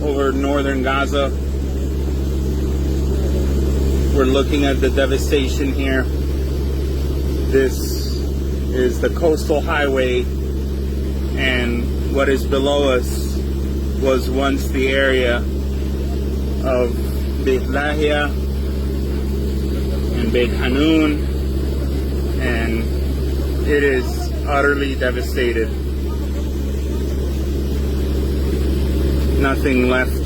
over northern Gaza. We're looking at the devastation here. This is the coastal highway, and what is below us was once the area of Beit Lahia and Beit Hanun, and it is utterly devastated. Nothing left.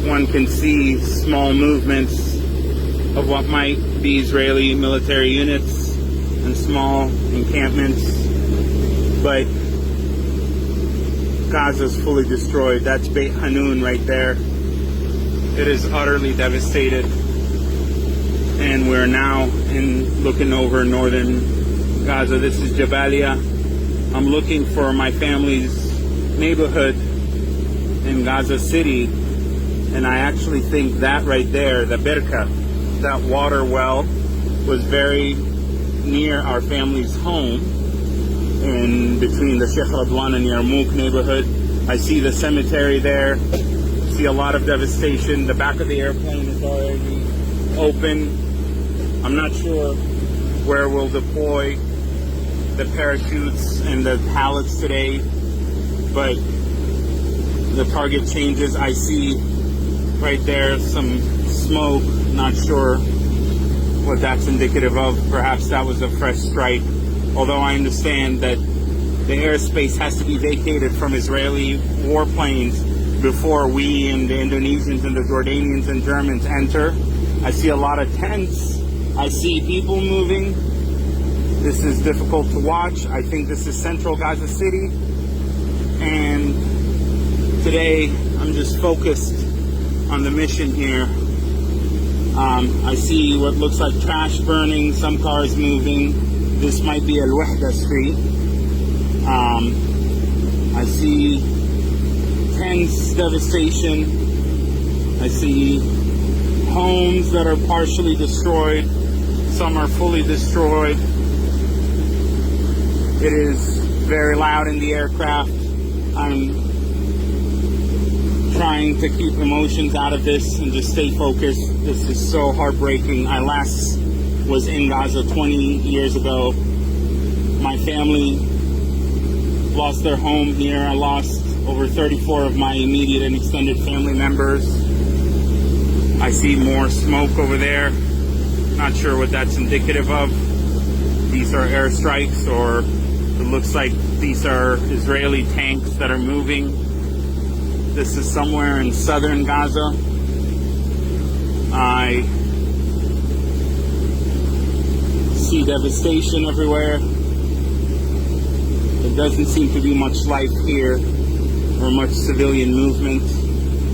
One can see small movements of what might be Israeli military units and small encampments, but Gaza's fully destroyed. That's Beit Hanun right there. It is utterly devastated, and we're now looking over northern Gaza. This is Jabalia. I'm looking for my family's neighborhood in Gaza City, and I actually think that right there, the Birka, that water well, was very near our family's home in between the Sheikh Radwan and Yarmouk neighborhood. I see the cemetery there. I see a lot of devastation. The back of the airplane is already open. I'm not sure where we'll deploy the parachutes and the pallets today, but the target changes. I see right there some smoke. Not sure what that's indicative of. Perhaps that was a fresh strike. Although I understand that the airspace has to be vacated from Israeli warplanes before we and the Indonesians and the Jordanians and Germans enter. I see a lot of tents. I see people moving. This is difficult to watch. I think this is central Gaza City. And today, I'm just focused on the mission here. I see what looks like trash burning, some cars moving. This might be Al Wahda Street. I see tents, devastation. I see homes that are partially destroyed. Some are fully destroyed. It is very loud in the aircraft. I'm trying to keep emotions out of this and just stay focused. This is so heartbreaking. I last was in Gaza 20 years ago. My family lost their home here. I lost over 34 of my immediate and extended family members. I see more smoke over there. Not sure what that's indicative of. These are airstrikes, or it looks like these are Israeli tanks that are moving. This is somewhere in southern Gaza. I see devastation everywhere. There doesn't seem to be much life here or much civilian movement.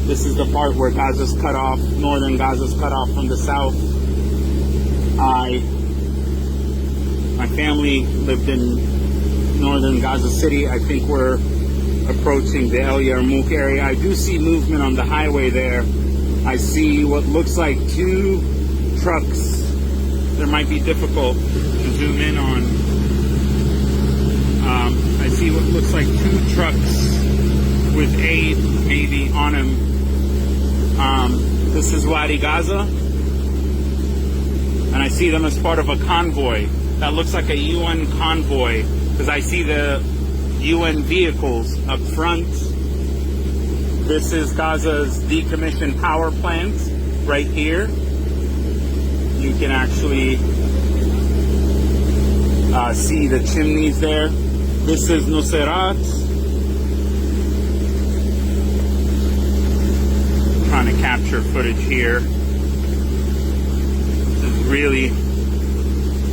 This is the part where Gaza's cut off, northern Gaza's cut off from the south. My family lived in northern Gaza City. I think we're approaching the El Yarmouk area. I do see movement on the highway there. I see what looks like two trucks. There might be difficult to zoom in on. I see what looks like two trucks with aid maybe on them. This is Wadi Gaza, and I see them as part of a convoy. That looks like a UN convoy, because I see the UN vehicles up front. This is Gaza's decommissioned power plant right here. You can actually see the chimneys there. This is Nuseirat. Trying to capture footage here. This is really,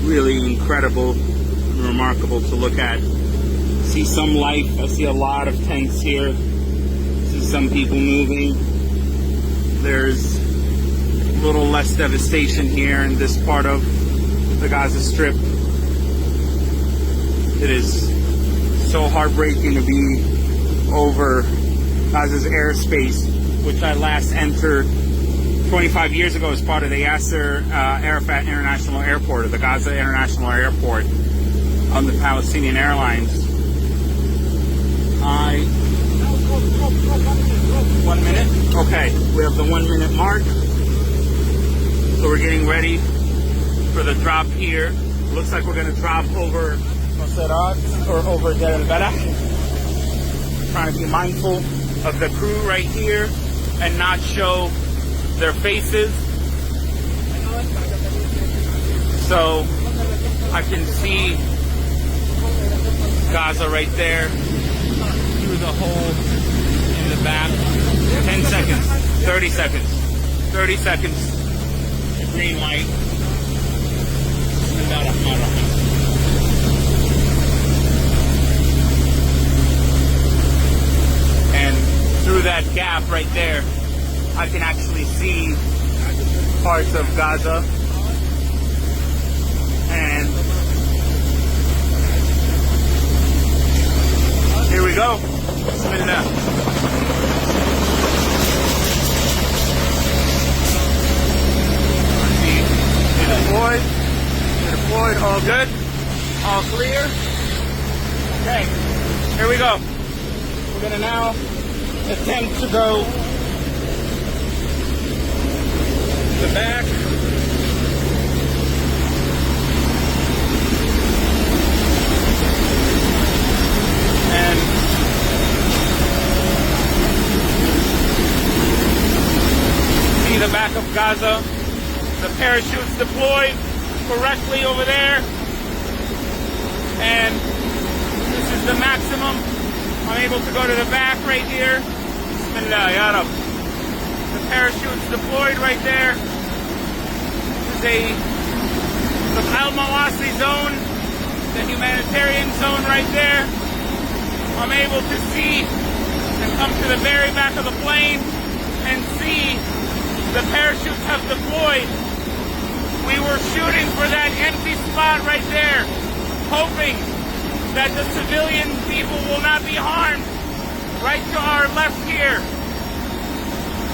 really incredible and remarkable to look at. See some life. I see a lot of tents here. See some people moving. There's a little less devastation here in this part of the Gaza Strip. It is so heartbreaking to be over Gaza's airspace, which I last entered 25 years ago as part of the Yasser Arafat International Airport, or the Gaza International Airport on the Palestinian Airlines. Okay, we have the 1 minute mark. So we're getting ready for the drop here. Looks like we're gonna drop over Moserat or over Deir el-Balah. Trying to be mindful of the crew right here and not show their faces. So I can see Gaza right there through the hole in the back. 10 seconds, 30 seconds, 30 seconds. Green light. And through that gap right there, I can actually see parts of Gaza. And here we go. Bismillah. Deployed, all good, all clear. Okay, here we go. We're gonna now attempt to go to the back. And see the back of Gaza. The parachutes deployed correctly over there. And this is the maximum. I'm able to go to the back right here. Bismillah, ya Rab. The parachutes deployed right there. This is the Al-Mawasi zone, the humanitarian zone right there. I'm able to see and come to the very back of the plane and see the parachutes have deployed. We were shooting for that empty spot right there, hoping that the civilian people will not be harmed. Right to our left here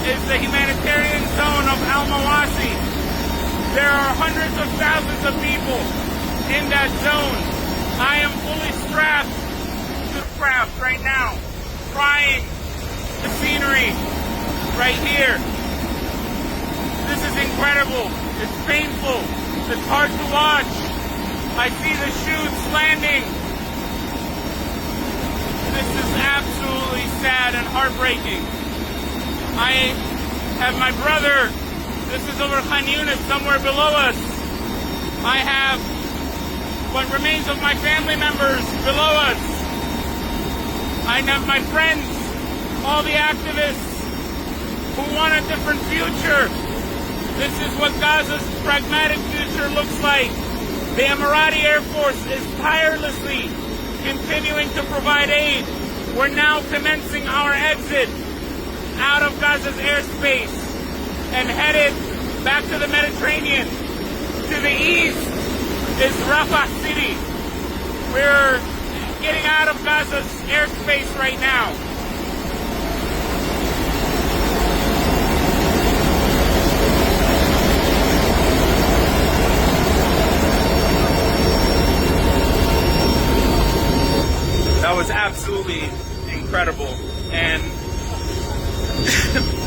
is the humanitarian zone of Al-Mawasi. There are hundreds of thousands of people in that zone. I am fully strapped to the craft right now, trying the scenery right here. This is incredible. It's painful. It's hard to watch. I see the chutes landing. This is absolutely sad and heartbreaking. I have my brother. This is over Khan Yunis, somewhere below us. I have what remains of my family members below us. I have my friends, all the activists who want a different future. This is what Gaza's pragmatic future looks like. The Emirati Air Force is tirelessly continuing to provide aid. We're now commencing our exit out of Gaza's airspace and headed back to the Mediterranean. To the east is Rafah City. We're getting out of Gaza's airspace right now. That was absolutely incredible and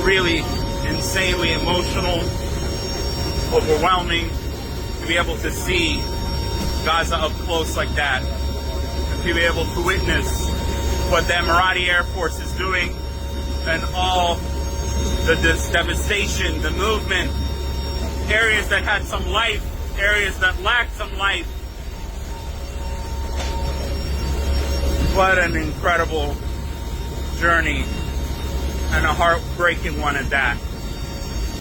really insanely emotional, overwhelming to be able to see Gaza up close like that, and to be able to witness what the Emirati Air Force is doing and all this devastation, the movement, areas that had some life, areas that lacked some life. What an incredible journey, and a heartbreaking one at that.